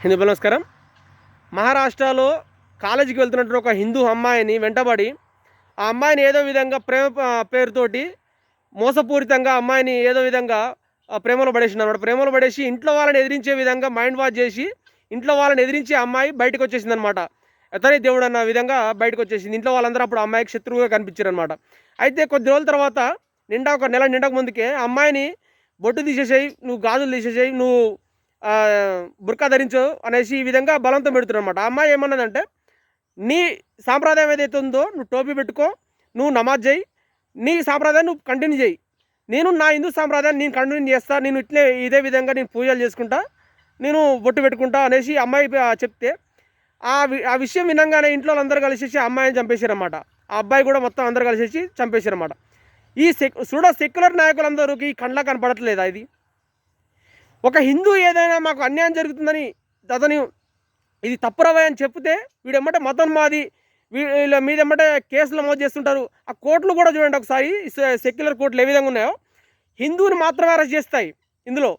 హిందూ నమస్కారం. మహారాష్ట్రలో కాలేజీకి వెళ్తున్నట్టు ఒక హిందూ అమ్మాయిని వెంటబడి ఆ అమ్మాయిని ఏదో విధంగా ప్రేమ పేరుతోటి మోసపూరితంగా అమ్మాయిని ఏదో విధంగా ప్రేమలో పడేసిందన్నమాట. ప్రేమలో పడేసి ఇంట్లో వాళ్ళని ఎదిరించే విధంగా మైండ్ వాష్ చేసి ఇంట్లో వాళ్ళని ఎదిరించి ఆ అమ్మాయి బయటకు వచ్చేసిందనమాట. అతనే దేవుడు అన్న విధంగా బయటకు వచ్చేసింది. ఇంట్లో వాళ్ళందరూ అప్పుడు ఆ అమ్మాయికి శత్రువుగా కనిపించారనమాట. అయితే కొద్ది రోజుల తర్వాత ఒక నెల నిండక ముందుకే ఆ అమ్మాయిని బొట్టు తీసేసేయి, నువ్వు గాజులు తీసేసేయి, నువ్వు బుర్కా ధరించు అనేసి ఈ విధంగా బలవంతం పెడుతున్నారన్నమాట. ఆ అమ్మాయి ఏమన్నదంటే, నీ సాంప్రదాయం ఏదైతే ఉందో నువ్వు టోపీ పెట్టుకో, నువ్వు నమాజ్ చేయి, నీ సాంప్రదాయం నువ్వు కంటిన్యూ చేయి, నేను నా హిందూ సాంప్రదాయాన్ని నేను కంటిన్యూ చేస్తా, నేను ఇదే విధంగా నేను పూజలు చేసుకుంటా, నేను బొట్టు పెట్టుకుంటా అనేసి అమ్మాయి చెప్తే ఆ విషయం వినంగానే ఇంట్లో అందరూ కలిసేసి ఆ అమ్మాయిని చంపేశారన్నమాట. ఆ అబ్బాయి కూడా మొత్తం అందరూ కలిసేసి చంపేశారన్నమాట. ఈ సెక్యులర్ నాయకులందరికీ కండ్లా కనపడట్లేదా ఇది? ఒక హిందూ ఏదైనా మాకు అన్యాయం జరుగుతుందని అతను ఇది తప్పురవై అని చెప్తే వీడెమ్మటే మతం మాది, వీళ్ళ మీదెమ్మటే కేసులు నమోదు చేస్తుంటారు. ఆ కోర్టులు కూడా చూడండి ఒకసారి, సెక్యులర్ కోర్టులు ఏ విధంగా ఉన్నాయో హిందువుని మాత్రమే అరెస్ట్ చేస్తాయి. ఇందులో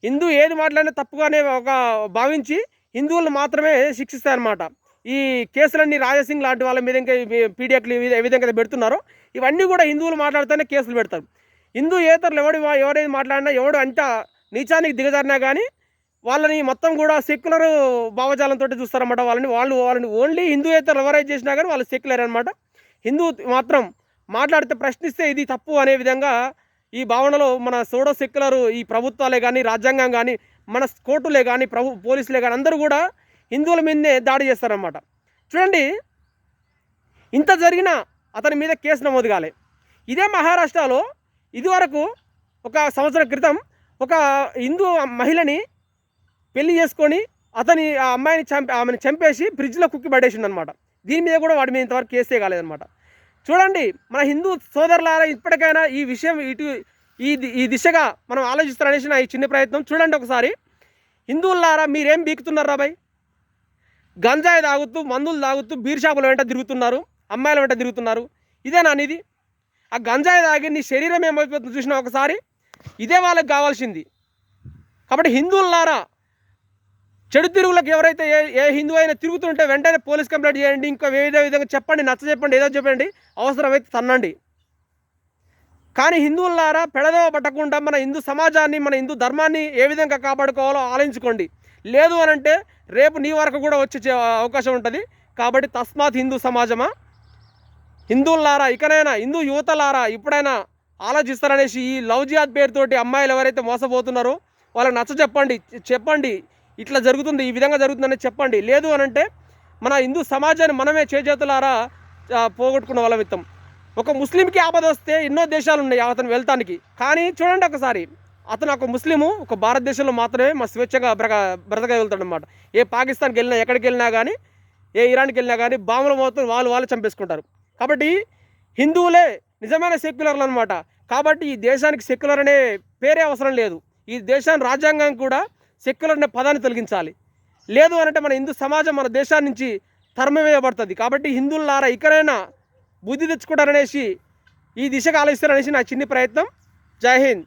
హిందూ ఏది మాట్లాడినా తప్పుగానే భావించి హిందువులను మాత్రమే శిక్షిస్తాయన్నమాట. ఈ కేసులన్నీ రాజసింగ్ లాంటి వాళ్ళ మీద ఇంకా పీడిఎక్లు ఏ విధంగా పెడుతున్నారో ఇవన్నీ కూడా హిందువులు మాట్లాడితేనే కేసులు పెడతారు. హిందూ ఏతరులు ఎవరైతే మాట్లాడినా ఎవడు అంట నీచానికి దిగజారినా కానీ వాళ్ళని మొత్తం కూడా సెక్యులర్ భావజాలంతో చూస్తారన్నమాట. వాళ్ళని ఓన్లీ హిందూయేతరులు ఎవరైతే చేసినా కానీ వాళ్ళు సెక్యులర్ అనమాట. హిందూ మాత్రం మాట్లాడితే ప్రశ్నిస్తే ఇది తప్పు అనే విధంగా ఈ భావనలో మన సోడో సెక్యులర్ ఈ ప్రభుత్వాలే కానీ, రాజ్యాంగం కానీ, మన కోర్టులే కానీ, పోలీసులే కానీ అందరూ కూడా హిందువుల మీదనే దాడి చేస్తారన్నమాట. చూడండి, ఇంత జరిగినా అతని మీద కేసు నమోదు కాలే. ఇదే మహారాష్ట్రలో ఇదివరకు ఒక సంవత్సరం క్రితం ఒక హిందూ మహిళని పెళ్లి చేసుకొని ఆ ఆమెను చంపేసి ఫ్రిడ్జ్లో కుక్కి పడేసిండనమాట. దీని మీద కూడా వాడి మీద ఇంతవరకు కేసే కాలేదనమాట. చూడండి, మన హిందూ సోదరులారా ఇప్పటికైనా ఈ విషయం ఈ దిశగా మనం ఆలోచిస్తారనేసి నా ఈ చిన్న ప్రయత్నం. చూడండి ఒకసారి, హిందువులారా మీరేం బీకుతున్నారా బాయ్? గంజాయి తాగుతూ, మందులు తాగుతూ, బీర్ షాపుల వెంట తిరుగుతున్నారు, అమ్మాయిల వెంట తిరుగుతున్నారు. ఇదేనా అనేది? ఆ గంజాయి తాగి నీ శరీరం ఏమైపోతుందో చూసినా ఒకసారి, ఇదే వాళ్ళకి కావాల్సింది. కాబట్టి హిందువులారా, చెడు తిరుగులకు ఎవరైతే ఏ హిందువు అయినా తిరుగుతుంటే వెంటనే పోలీస్ కంప్లైంట్ చేయండి, ఇంకా ఏదో విధంగా చెప్పండి, నచ్చ చెప్పండి, ఏదో చెప్పండి, అవసరమైతే తన్నండి. కానీ హిందువులారా, పెడదవ పట్టకుండా మన హిందూ సమాజాన్ని, మన హిందూ ధర్మాన్ని ఏ విధంగా కాపాడుకోవాలో ఆలోచించుకోండి. లేదు అనంటే రేపు నీ వరకు కూడా వచ్చే అవకాశం ఉంటుంది. కాబట్టి తస్మాత్ హిందూ సమాజమా, హిందువులారా, ఇకనైనా హిందూ యువతలారా ఇప్పుడైనా ఆలోచిస్తారనేసి ఈ లవ్ జిహాద్ పేరుతోటి అమ్మాయిలు ఎవరైతే మోసపోతున్నారో వాళ్ళకి నచ్చ చెప్పండి, ఇట్లా జరుగుతుంది, ఈ విధంగా జరుగుతుందని చెప్పండి. లేదు అనంటే మన హిందూ సమాజాన్ని మనమే చేతులారా పోగొట్టుకున్న వాళ్ళ విత్తం. ఒక ముస్లింకి ఆపద వస్తే ఎన్నో దేశాలు ఉన్నాయి అతను వెళ్తానికి. కానీ చూడండి ఒకసారి, అతను ఒక ముస్లిము ఒక భారతదేశంలో మాత్రమే మా స్వేచ్ఛగా బ్రతకగలుగుతాడు అనమాట. ఏ పాకిస్తాన్కి వెళ్ళినా, ఎక్కడికి వెళ్ళినా కానీ, ఏ ఇరాన్కి వెళ్ళినా కానీ బాంబులు మొత్తం వాళ్ళు చంపేసుకుంటారు. కాబట్టి హిందువులే నిజమైన సెక్యులర్లు అనమాట. కాబట్టి ఈ దేశానికి సెక్యులర్ అనే పేరే అవసరం లేదు. ఈ దేశాన్ని రాజ్యాంగం కూడా సెక్యులర్ అనే పదాన్ని తొలగించాలి. లేదు అనంటే మన హిందూ సమాజం మన దేశాన్ని నుంచి తరమవేయబడుతుంది. కాబట్టి హిందువులారా ఇకనైనా బుద్ధి తెచ్చుకుంటారనేసి ఈ దిశగా ఆలోచిస్తారనేసి నా చిన్ని ప్రయత్నం. జై హింద్.